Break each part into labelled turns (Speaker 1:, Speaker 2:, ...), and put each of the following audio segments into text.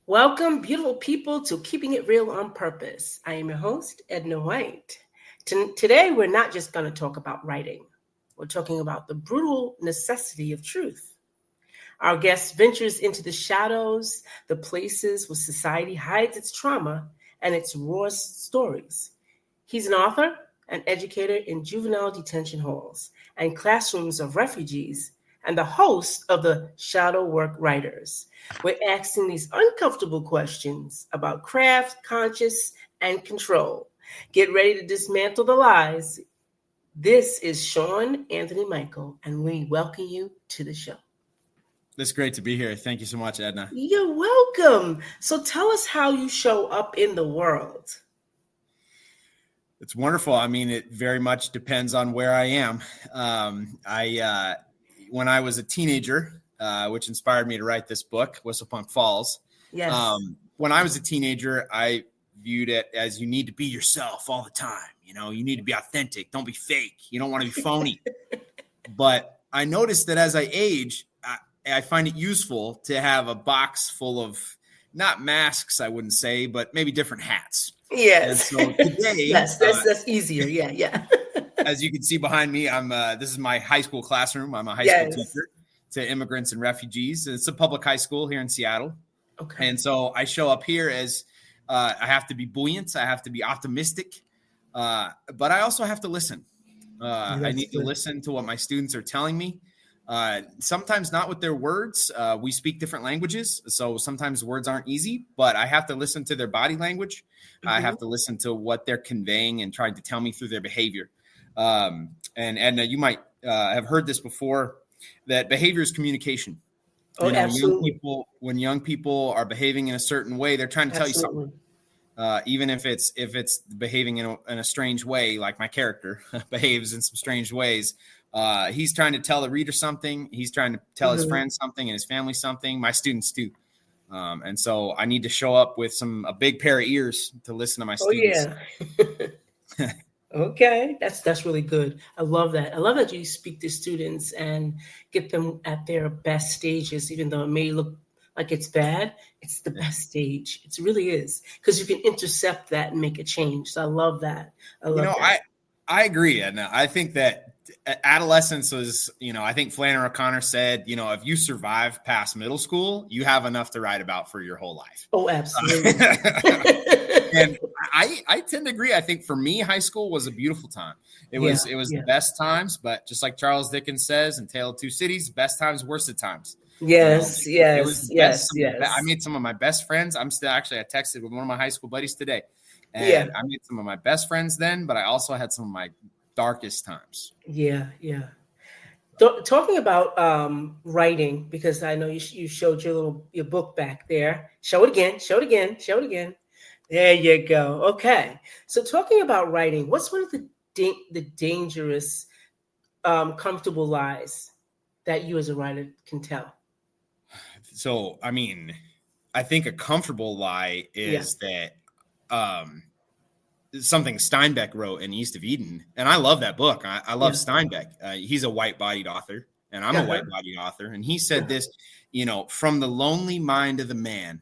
Speaker 1: Welcome, beautiful people, to Keeping It Real on Purpose. I am your host, Edna White. Today, we're not just going to talk about writing. We're talking about the brutal necessity of truth. Our guest ventures into the shadows, the places where society hides its trauma and its rawest stories. He's an author, an educator in juvenile detention halls and classrooms of refugees, and the host of the Shadow Work Writers. We're asking these uncomfortable questions about craft, conscience, and control. Get ready to dismantle the lies. This is Shaun McMichael, and we welcome you to the show.
Speaker 2: It's great to be here. Thank you so much, Edna.
Speaker 1: You're welcome. So tell us how you show up in the world.
Speaker 2: It's wonderful. I mean, it very much depends on where I am. When I was a teenager, which inspired me to write this book, Whistlepunk Falls.
Speaker 1: Yes.
Speaker 2: When I was a teenager, I viewed it as you need to be yourself all the time. You know, you need to be authentic. Don't be fake. You don't want to be phony. But I noticed that as I age, I find it useful to have a box full of not masks, I wouldn't say, but maybe different hats.
Speaker 1: Yes.
Speaker 2: And so today,
Speaker 1: that's easier. Yeah.
Speaker 2: As you can see behind me, this is my high school classroom. I'm a high school teacher to immigrants and refugees. It's a public high school here in Seattle.
Speaker 1: Okay.
Speaker 2: And so I show up here as I have to be buoyant. I have to be optimistic. But I also have to listen. I need to listen to what my students are telling me. Sometimes not with their words. We speak different languages. So sometimes words aren't easy, but I have to listen to their body language. Mm-hmm. I have to listen to what they're conveying and trying to tell me through their behavior. And Edna, you might have heard this before, that behavior is communication.
Speaker 1: Oh, absolutely.
Speaker 2: When young people are behaving in a certain way, they're trying to tell you something. Even if it's behaving in a strange way, like my character behaves in some strange ways. He's trying to tell the reader something. He's trying to tell his friends something and his family something. My students too. And so I need to show up with a big pair of ears to listen to my students.
Speaker 1: Oh, yeah. Okay. That's really good. I love that. I love that you speak to students and get them at their best stages, even though it may look like it's bad. It's the best stage. It really is, because you can intercept that and make a change. So I love that.
Speaker 2: I agree. And I think that adolescence was, I think Flannery O'Connor said, if you survive past middle school, you have enough to write about for your whole life.
Speaker 1: Oh, absolutely.
Speaker 2: And I tend to agree. I think for me, high school was a beautiful time. It was the best times, but just like Charles Dickens says in Tale of Two Cities, best times, worst of times.
Speaker 1: Yes.
Speaker 2: I made some of my best friends. I texted with one of my high school buddies today, and I made some of my best friends then, but I also had some of my darkest times.
Speaker 1: Yeah. Talking about writing, because I know you showed your book back there. Show it again. There you go. Okay. So talking about writing, what's one of the dangerous, comfortable lies that you as a writer can tell?
Speaker 2: So, I mean, I think a comfortable lie is that something Steinbeck wrote in East of Eden. And I love that book. I love Steinbeck. He's a white-bodied author, and I'm a white-bodied author. And he said this, from the lonely mind of the man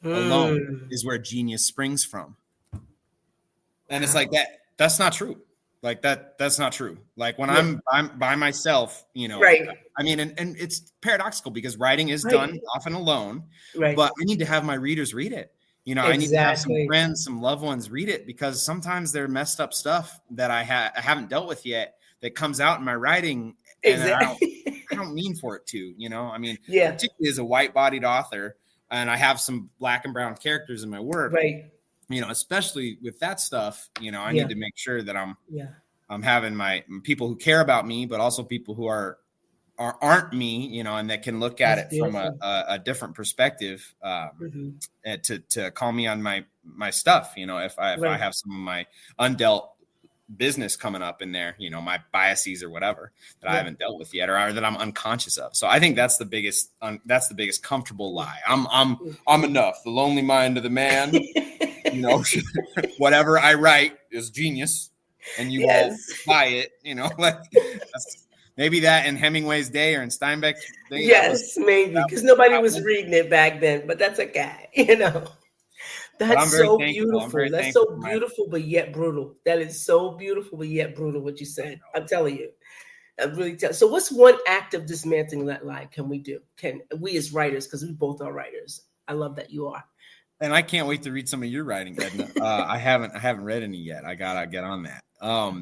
Speaker 2: alone is where genius springs from. And it's like that's not true. Like that's not true. Like when I'm by myself,
Speaker 1: right.
Speaker 2: I mean, and it's paradoxical because writing is done often alone, but I need to have my readers read it. I need to have some friends, some loved ones read it, because sometimes they're messed up stuff that I haven't dealt with yet that comes out in my writing.
Speaker 1: Exactly.
Speaker 2: And I don't mean for it to, I mean, particularly as a white-bodied author, and I have some black and brown characters in my work,
Speaker 1: right.
Speaker 2: Especially with that stuff, I need to make sure that I'm having my people who care about me, but also people who aren't me, and that can look at it from a different perspective, to call me on my stuff. If I have some of my undealt business coming up in there, my biases or whatever that I haven't dealt with yet, or that I'm unconscious of. So I think that's the biggest comfortable lie. I'm enough. The lonely mind of the man, whatever I write is genius, and you won't buy it. maybe that in Hemingway's day or in Steinbeck's day.
Speaker 1: Yes, maybe, because nobody was reading it back then, but that's okay. That's so beautiful. That's so beautiful, but yet brutal. That is so beautiful, but yet brutal, what you said. I'm telling you. So what's one act of dismantling that lie can we do? Can we as writers, because we both are writers. I love that you are.
Speaker 2: And I can't wait to read some of your writing, Edna. I haven't read any yet. I gotta get on that.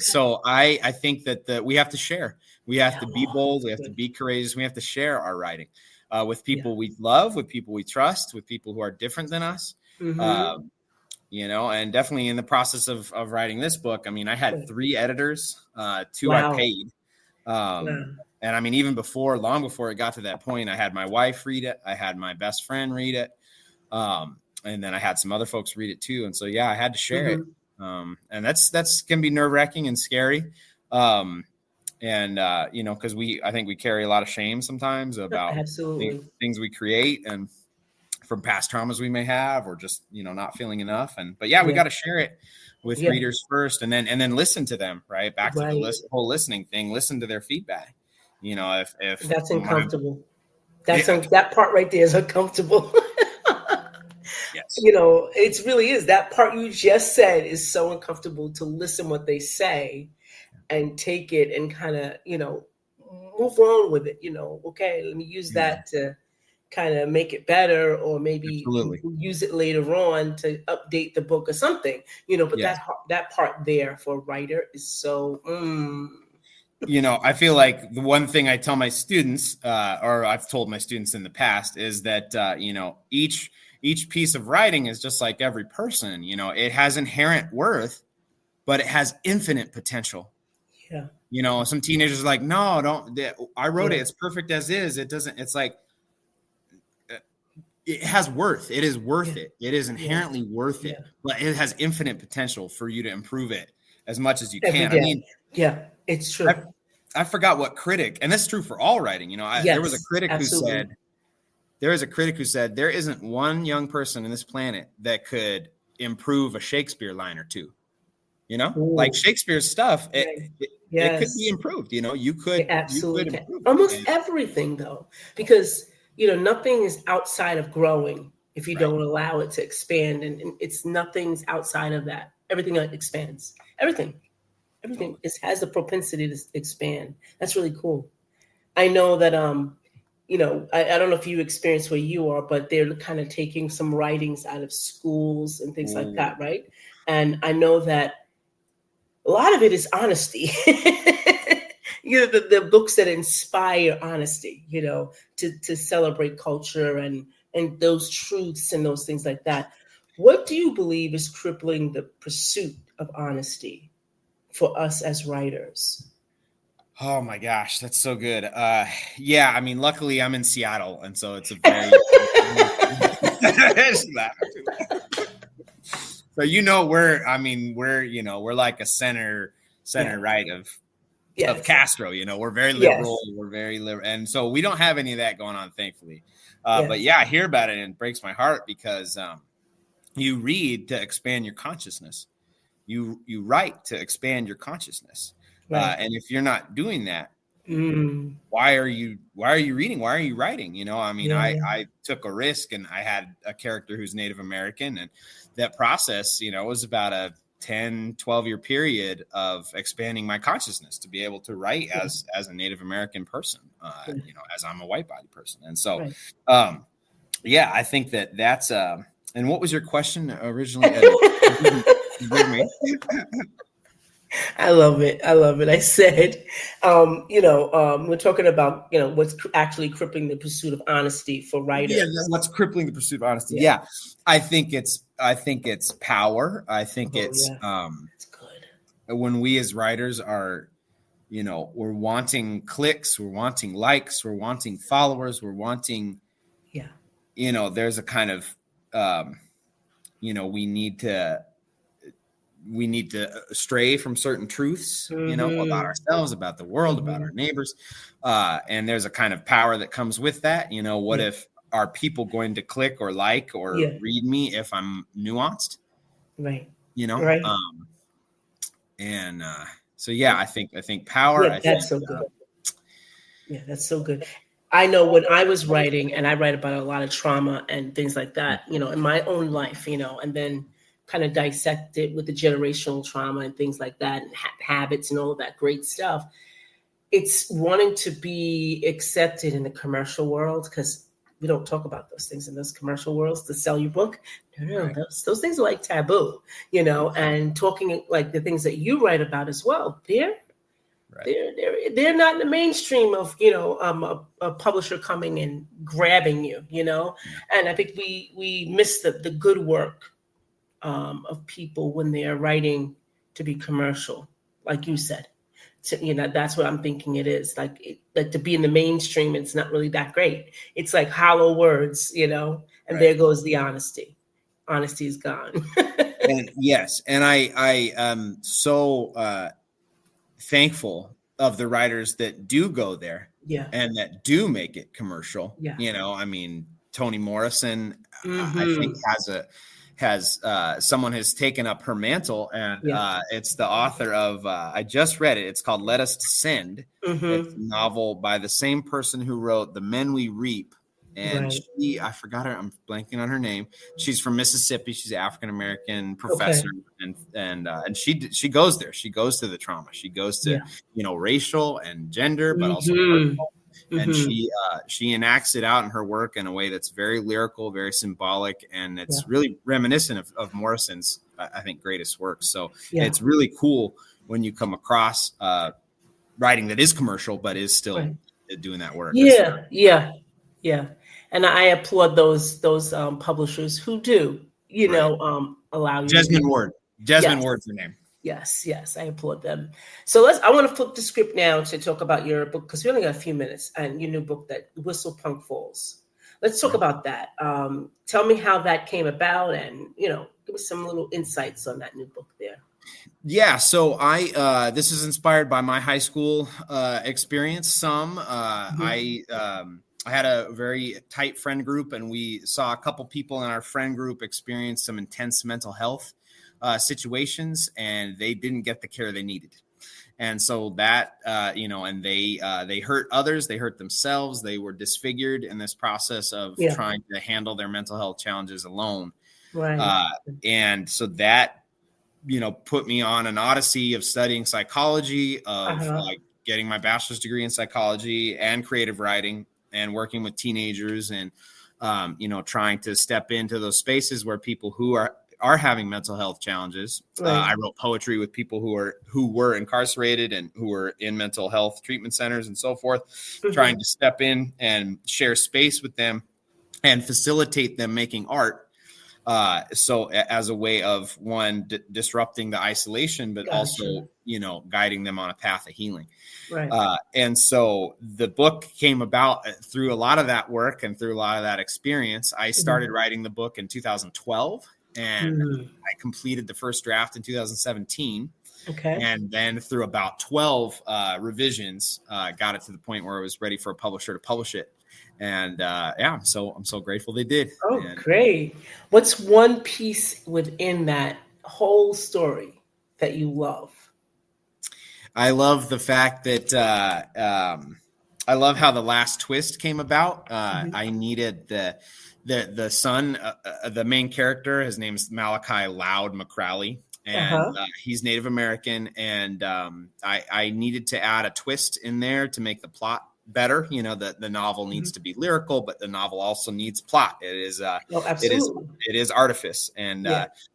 Speaker 2: So I think that we have to share. We have to be bold. We have to be courageous. We have to share our writing with people we love, with people we trust, with people who are different than us. Mm-hmm. And definitely in the process of writing this book, I mean, I had 3 editors, 2 I paid. And I mean, even long before it got to that point, I had my wife read it. I had my best friend read it. And then I had some other folks read it too. And so, I had to share it. And that's can be nerve wracking and scary. Cause I think we carry a lot of shame sometimes about things we create and from past traumas we may have, or just, not feeling enough. We got to share it with readers first and then listen to them, right? Back to the whole listening thing, listen to their feedback. If
Speaker 1: that's uncomfortable, that part right there is uncomfortable. Yes. It really is. That part you just said is so uncomfortable, to listen what they say and take it and kind of, move on with it. Okay, let me use that to kind of make it better, or maybe use it later on to update the book or something, but that part there for a writer is so,
Speaker 2: I feel like the one thing I tell my students, or I've told my students in the past, is that, each piece of writing is just like every person. It has inherent worth, but it has infinite potential. Yeah. Some teenagers are like, no, don't. I wrote it. It's perfect as is. It doesn't. It's like, it has worth. It is worth it. It is inherently worth it, but it has infinite potential for you to improve it as much as you can. I mean,
Speaker 1: it's true.
Speaker 2: I forgot what critic, and this is true for all writing. There was a critic who said, there isn't one young person in this planet that could improve a Shakespeare line or two. Like Shakespeare's stuff, it could be improved. You could
Speaker 1: absolutely almost everything, though, because nothing is outside of growing if you don't allow it to expand, and nothing's outside of that. Everything expands. Everything has the propensity to expand. That's really cool. I know that I don't know if you experience where you are, but they're kind of taking some writings out of schools and things like that, right? And I know that a lot of it is honesty. The books that inspire honesty, to celebrate culture and those truths and those things like that. What do you believe is crippling the pursuit of honesty for us as writers?
Speaker 2: Oh my gosh, that's so good. I mean, luckily I'm in Seattle, and so it's a very so we're like a center right of Castro. We're very liberal. We're very liberal, and so we don't have any of that going on, thankfully. But I hear about it and it breaks my heart, because you read to expand your consciousness. You write to expand your consciousness. And if you're not doing that, why are you reading? Why are you writing? I took a risk, and I had a character who's Native American, and that process, was about a 10, 12-year period of expanding my consciousness to be able to write as a Native American person, as I'm a white body person. And so, I think that's, and what was your question originally?
Speaker 1: I love it. I said, we're talking about, what's actually crippling the pursuit of honesty for writers.
Speaker 2: Yeah, what's crippling the pursuit of honesty? Yeah. I think it's power. I think it's good. When we as writers are, we're wanting clicks, we're wanting likes, we're wanting followers, we're wanting, there's a kind of, we need to stray from certain truths, about ourselves, about the world, about our neighbors. And there's a kind of power that comes with that. What if, are people going to click or like or read me if I'm nuanced?
Speaker 1: Right.
Speaker 2: Right. So I think power.
Speaker 1: That's so good. Yeah, that's so good. I know when I was writing, and I write about a lot of trauma and things like that, in my own life, and then kind of dissect it with the generational trauma and things like that, and habits and all of that great stuff. It's wanting to be accepted in the commercial world, because we don't talk about those things in those commercial worlds to sell your book. No,
Speaker 2: Right.
Speaker 1: those things are like taboo, and talking like the things that you write about as well. They're not in the mainstream of a publisher coming and grabbing you, and I think we miss the good work of people when they are writing to be commercial, like you said. That's what I'm thinking it is. Like to be in the mainstream, it's not really that great. It's like hollow words, and there goes the honesty. Honesty is gone.
Speaker 2: And yes, and I am so thankful of the writers that do go there, and that do make it commercial. I mean, Toni Morrison, I think has someone has taken up her mantle, and it's the author of I just read it. It's called Let Us Descend. It's a novel by the same person who wrote The Men We Reap. And I forgot her. I'm blanking on her name. She's from Mississippi. She's an African-American professor. And she goes there. She goes to the trauma. She goes to, racial and gender, but also personal. And she enacts it out in her work in a way that's very lyrical, very symbolic. And it's really reminiscent of Morrison's, I think, greatest work. So it's really cool when you come across writing that is commercial, but is still doing that work.
Speaker 1: Yeah. And I applaud those publishers who do, allow you.
Speaker 2: Jasmine Ward. Ward's her name.
Speaker 1: Yes, I applaud them. So I want to flip the script now to talk about your book, because we only got a few minutes, and your new book, that Whistle Punk Falls. Let's talk about that. Tell me how that came about, and give me some little insights on that new book there.
Speaker 2: Yeah, so this is inspired by my high school experience. I had a very tight friend group, and we saw a couple people in our friend group experience some intense mental health situations, and they didn't get the care they needed. And so that, and they hurt others, they hurt themselves, they were disfigured in this process of trying to handle their mental health challenges alone. And so that, put me on an odyssey of studying psychology, of like getting my bachelor's degree in psychology and creative writing, and working with teenagers, and, trying to step into those spaces where people who are having mental health challenges. I wrote poetry with people who were incarcerated and who were in mental health treatment centers and so forth, trying to step in and share space with them and facilitate them making art. So as a way of disrupting the isolation, but also, guiding them on a path of healing. And so the book came about through a lot of that work and through a lot of that experience. I started writing the book in 2012, and I completed the first draft in 2017. And then through about 12 revisions, got it to the point where I was ready for a publisher to publish it. And I'm so grateful they did.
Speaker 1: Great. What's one piece within that whole story that you love?
Speaker 2: I love the fact that I love how the last twist came about. I needed the son, the main character. His name is Malachi Loud McCrally, and he's Native American. And I needed to add a twist in there to make the plot better. The novel needs to be lyrical, but the novel also needs plot. It is it is artifice. And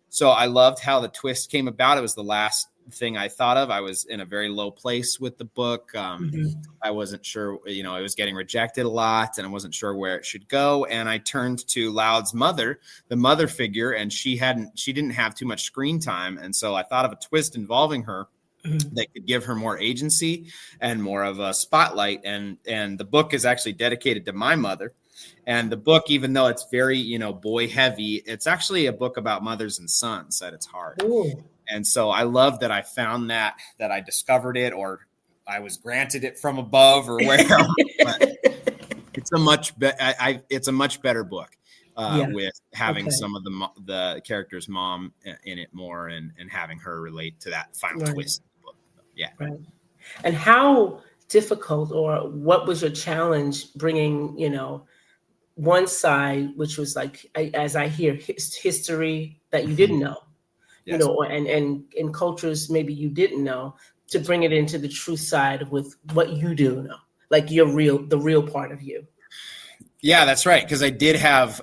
Speaker 2: so I loved how the twist came about. It was the last thing I thought of. I was in a very low place with the book. I wasn't sure, it was getting rejected a lot, and I wasn't sure where it should go. And I turned to Loud's mother, the mother figure, and she didn't have too much screen time. And so I thought of a twist involving her that could give her more agency and more of a spotlight. And the book is actually dedicated to my mother. And the book, even though it's very, boy heavy, it's actually a book about mothers and sons at its heart.
Speaker 1: Ooh.
Speaker 2: And so I love that I found that I discovered it, or I was granted it from above, or wherever. But it's a much better book with having some of the character's mom in it more, and having her relate to that final twist in the book.
Speaker 1: Right. And how difficult, or what was your challenge bringing, one side, which was like, as I hear, history that you didn't know,
Speaker 2: Yes.
Speaker 1: and in cultures maybe you didn't know, to bring it into the true side with what you do know, like the real part of you.
Speaker 2: Yeah, that's right. Because I did have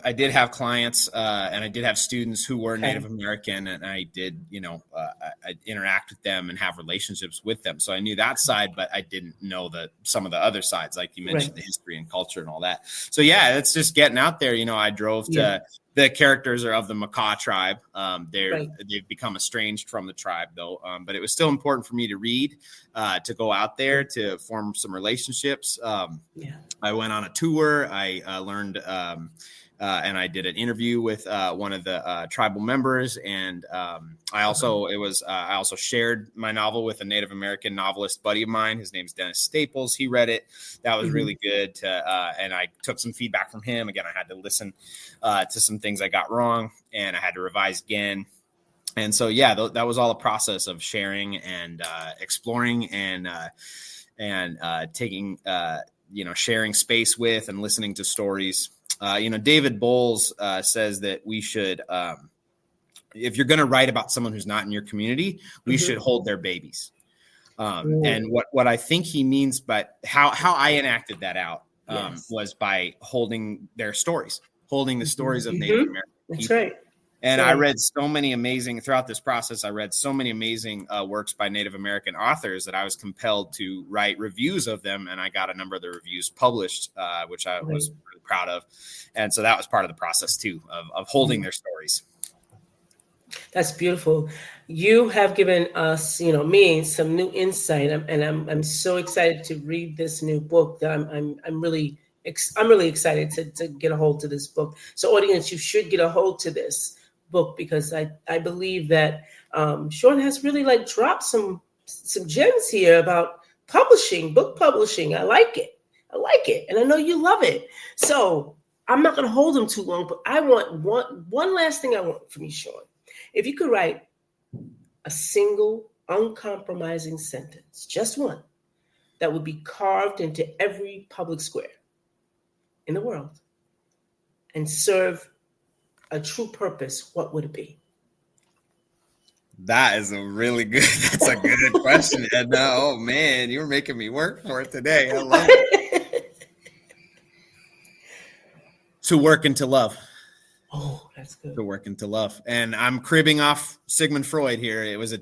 Speaker 2: clients, and I did have students who were Native American, and I did, I interact with them and have relationships with them. So I knew that side, but I didn't know some of the other sides, like you mentioned, the history and culture and all that. So yeah, it's just getting out there. I drove to the characters are of the Makah tribe. They've become estranged from the tribe though. But it was still important for me to read, to go out there to form some relationships. I went on a tour. I learned, and I did an interview with one of the tribal members. And I also shared my novel with a Native American novelist buddy of mine. His name's Dennis Staples. He read it. That was really good. And I took some feedback from him. Again, I had to listen to some things I got wrong, and I had to revise again. And so, yeah, that was all a process of sharing and exploring and taking, sharing space with and listening to stories. David Bowles says that we should, if you're going to write about someone who's not in your community, we should hold their babies. And what I think he means, but how I enacted that out was by holding their stories, holding the stories of Native American people.
Speaker 1: That's right.
Speaker 2: And I read so many amazing, throughout this process, I read so many amazing works by Native American authors that I was compelled to write reviews of them. And I got a number of the reviews published, which I was really proud of. And so that was part of the process too, of holding their stories.
Speaker 1: That's beautiful. You have given us, me, some new insight, and I'm so excited to read this new book. That I'm really excited to get a hold to this book. So, audience, you should get a hold to this book, because I believe that Shaun has really dropped some gems here about book publishing. I like it, and I know you love it. So I'm not going to hold him too long, but I want one last thing I want from you, Shaun. If you could write a single, uncompromising sentence, just one, that would be carved into every public square in the world and serve a true purpose, what would it be?
Speaker 2: That's a good question, Edna. Oh man, you're making me work for it today. I love it. To work and to love.
Speaker 1: Oh, that's good.
Speaker 2: To work and to love. And I'm cribbing off Sigmund Freud here. It was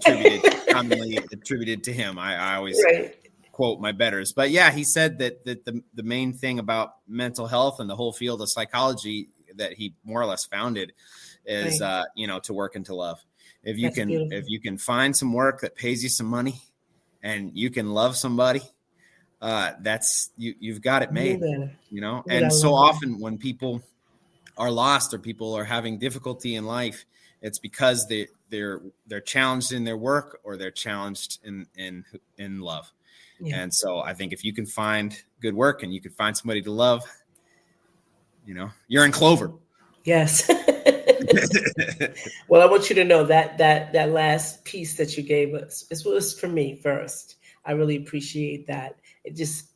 Speaker 2: commonly attributed to him. I always quote my betters. But yeah, he said that the main thing about mental health and the whole field of psychology that he more or less founded is to work and to love. If you can find some work that pays you some money and you can love somebody, that's you've got it made. And so often when people are lost or people are having difficulty in life, it's because they're challenged in their work or they're challenged in love. And so I think if you can find good work and you can find somebody to love, you're in clover.
Speaker 1: Yes. Well, I want you to know that last piece that you gave us, this was for me first. I really appreciate that. It just,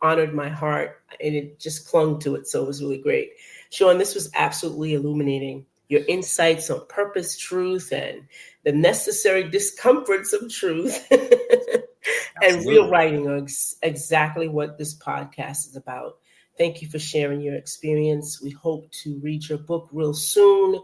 Speaker 1: honored my heart, and it just clung to it. So it was really great. Shaun, this was absolutely illuminating. Your insights on purpose, truth, and the necessary discomforts of truth and real writing are exactly what this podcast is about. Thank you for sharing your experience. We hope to read your book real soon.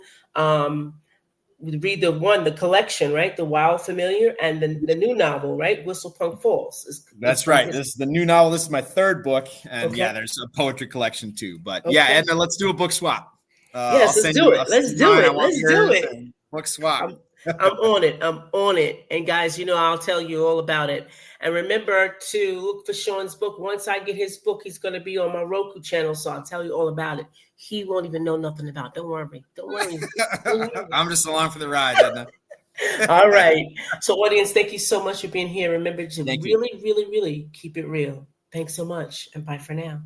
Speaker 1: We read the collection, right? The Wild Familiar, and the new novel, right? Whistlepunk Falls.
Speaker 2: That's right. This is the new novel. This is my third book. And there's a poetry collection too. But Edna, let's do a book swap.
Speaker 1: Yes, let's do it. Let's do it.
Speaker 2: Book swap.
Speaker 1: I'm on it. And guys, I'll tell you all about it. And remember to look for Shaun's book. Once I get his book, he's going to be on my Roku channel. So I'll tell you all about it. He won't even know nothing about it. Don't worry.
Speaker 2: I'm just along for the ride, Edna.
Speaker 1: All right. So audience, thank you so much for being here. Remember to really keep it real. Thanks so much. And bye for now.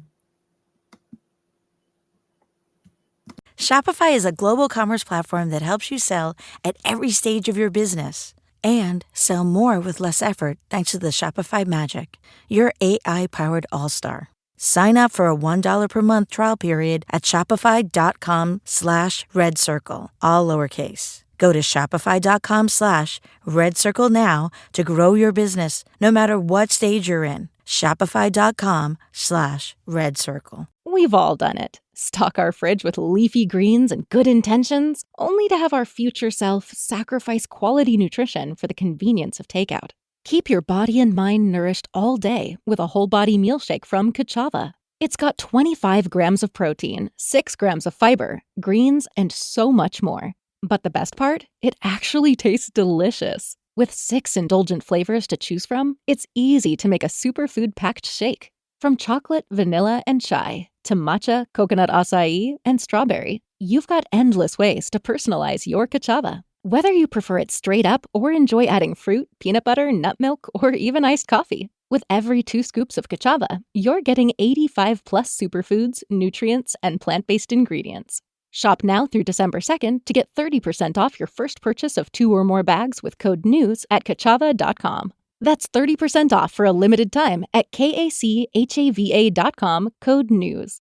Speaker 3: Shopify is a global commerce platform that helps you sell at every stage of your business. and sell more with less effort thanks to the Shopify magic, your AI-powered all-star. Sign up for a $1 per month trial period at shopify.com/redcircle, all lowercase. Go to shopify.com/redcircle now to grow your business, no matter what stage you're in. Shopify.com/redcircle.
Speaker 4: We've all done it. Stock our fridge with leafy greens and good intentions, only to have our future self sacrifice quality nutrition for the convenience of takeout. Keep your body and mind nourished all day with a whole body meal shake from Kachava. It's got 25 grams of protein, 6 grams of fiber, greens, and so much more. But the best part? It actually tastes delicious. With 6 indulgent flavors to choose from, it's easy to make a superfood-packed shake. From chocolate, vanilla, and chai to matcha, coconut acai, and strawberry, you've got endless ways to personalize your Kachava. Whether you prefer it straight up or enjoy adding fruit, peanut butter, nut milk, or even iced coffee, with every 2 scoops of Kachava, you're getting 85+ superfoods, nutrients, and plant-based ingredients. Shop now through December 2nd to get 30% off your first purchase of 2 or more bags with code NEWS at kachava.com. That's 30% off for a limited time at KACHAVA.com, code NEWS.